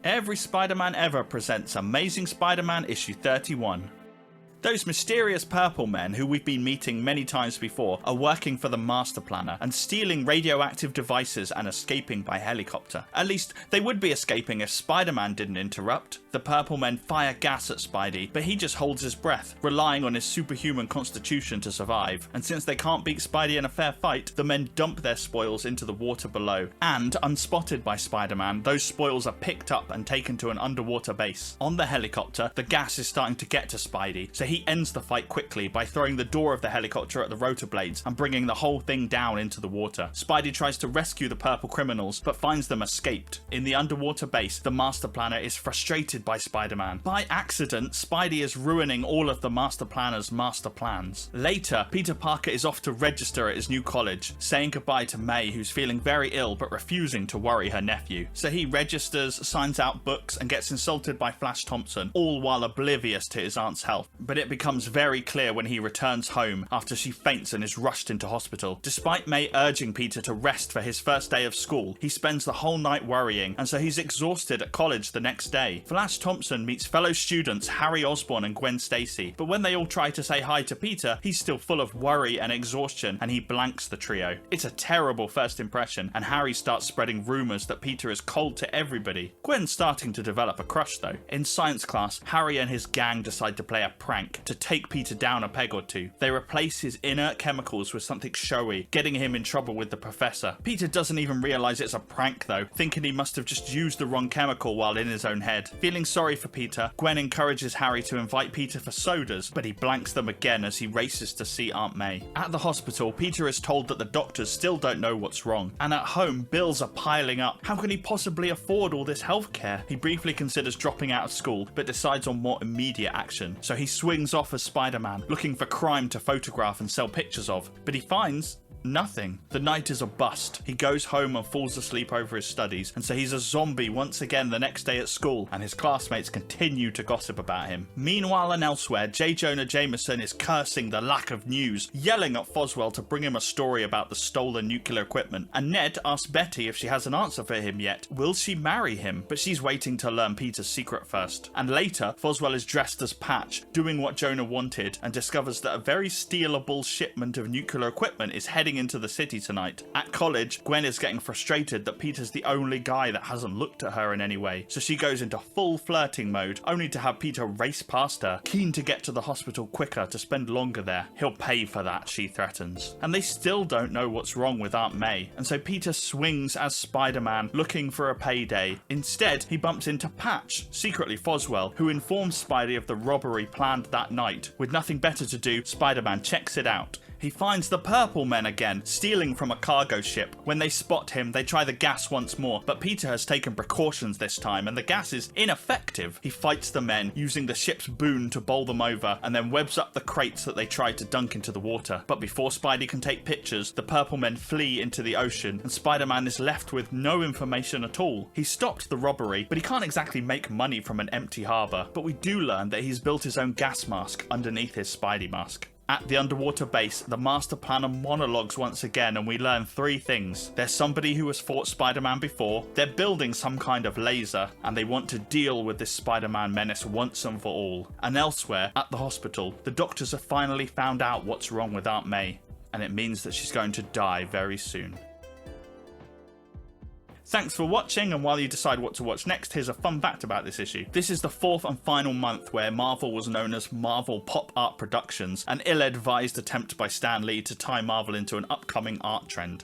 Every Spider-Man Ever presents Amazing Spider-Man issue 31. Those mysterious purple men who we've been meeting many times before are working for the Master Planner and stealing radioactive devices and escaping by helicopter. At least they would be escaping if Spider-Man didn't interrupt. The purple men fire gas at Spidey, but he just holds his breath, relying on his superhuman constitution to survive. And since they can't beat Spidey in a fair fight, the men dump their spoils into the water below. And, unspotted by Spider-Man, those spoils are picked up and taken to an underwater base. On the helicopter, the gas is starting to get to Spidey, so he ends the fight quickly by throwing the door of the helicopter at the rotor blades and bringing the whole thing down into the water. Spidey tries to rescue the purple criminals, but finds them escaped. In the underwater base, the Master Planner is frustrated by Spider-Man. By accident, Spidey is ruining all of the Master Planner's master plans. Later, Peter Parker is off to register at his new college, saying goodbye to May, who's feeling very ill but refusing to worry her nephew. So he registers, signs out books, and gets insulted by Flash Thompson, all while oblivious to his aunt's health. But it becomes very clear when he returns home after she faints and is rushed into hospital. Despite May urging Peter to rest for his first day of school, he spends the whole night worrying, and so he's exhausted at college the next day. Flash Thompson meets fellow students Harry Osborn and Gwen Stacy, but when they all try to say hi to Peter, he's still full of worry and exhaustion, and he blanks the trio. It's a terrible first impression, and Harry starts spreading rumours that Peter is cold to everybody. Gwen's starting to develop a crush though. In science class, Harry and his gang decide to play a prank to take Peter down a peg or two. They replace his inert chemicals with something showy, getting him in trouble with the professor. Peter doesn't even realise it's a prank though, thinking he must have just used the wrong chemical while in his own head. Feeling sorry for Peter, Gwen encourages Harry to invite Peter for sodas, but he blanks them again as he races to see Aunt May. At the hospital, Peter is told that the doctors still don't know what's wrong, and at home, bills are piling up. How can he possibly afford all this healthcare? He briefly considers dropping out of school, but decides on more immediate action. So he swings off as Spider-Man, looking for crime to photograph and sell pictures of, but he finds nothing. The night is a bust. He goes home and falls asleep over his studies, and so he's a zombie once again the next day at school, and his classmates continue to gossip about him. Meanwhile and elsewhere, J. Jonah Jameson is cursing the lack of news, yelling at Foswell to bring him a story about the stolen nuclear equipment, and Ned asks Betty if she has an answer for him yet. Will she marry him? But she's waiting to learn Peter's secret first. And later, Foswell is dressed as Patch, doing what Jonah wanted, and discovers that a very stealable shipment of nuclear equipment is heading into the city tonight. At college, Gwen is getting frustrated that Peter's the only guy that hasn't looked at her in any way, so she goes into full flirting mode, only to have Peter race past her, keen to get to the hospital quicker to spend longer there. He'll pay for that, she threatens. And they still don't know what's wrong with Aunt May, and so Peter swings as Spider-Man, looking for a payday. Instead, he bumps into Patch, secretly Foswell, who informs Spidey of the robbery planned that night. With nothing better to do, Spider-Man checks it out. He finds the purple men again, stealing from a cargo ship. When they spot him, they try the gas once more, but Peter has taken precautions this time, and the gas is ineffective. He fights the men, using the ship's boom to bowl them over, and then webs up the crates that they try to dunk into the water. But before Spidey can take pictures, the purple men flee into the ocean, and Spider-Man is left with no information at all. He stopped the robbery, but he can't exactly make money from an empty harbour. But we do learn that he's built his own gas mask underneath his Spidey mask. At the underwater base, the Master Planner monologues once again, and we learn three things. There's somebody who has fought Spider-Man before, they're building some kind of laser, and they want to deal with this Spider-Man menace once and for all. And elsewhere, at the hospital, the doctors have finally found out what's wrong with Aunt May, and it means that she's going to die very soon. Thanks for watching, and while you decide what to watch next, here's a fun fact about this issue. This is the fourth and final month where Marvel was known as Marvel Pop Art Productions, an ill-advised attempt by Stan Lee to tie Marvel into an upcoming art trend.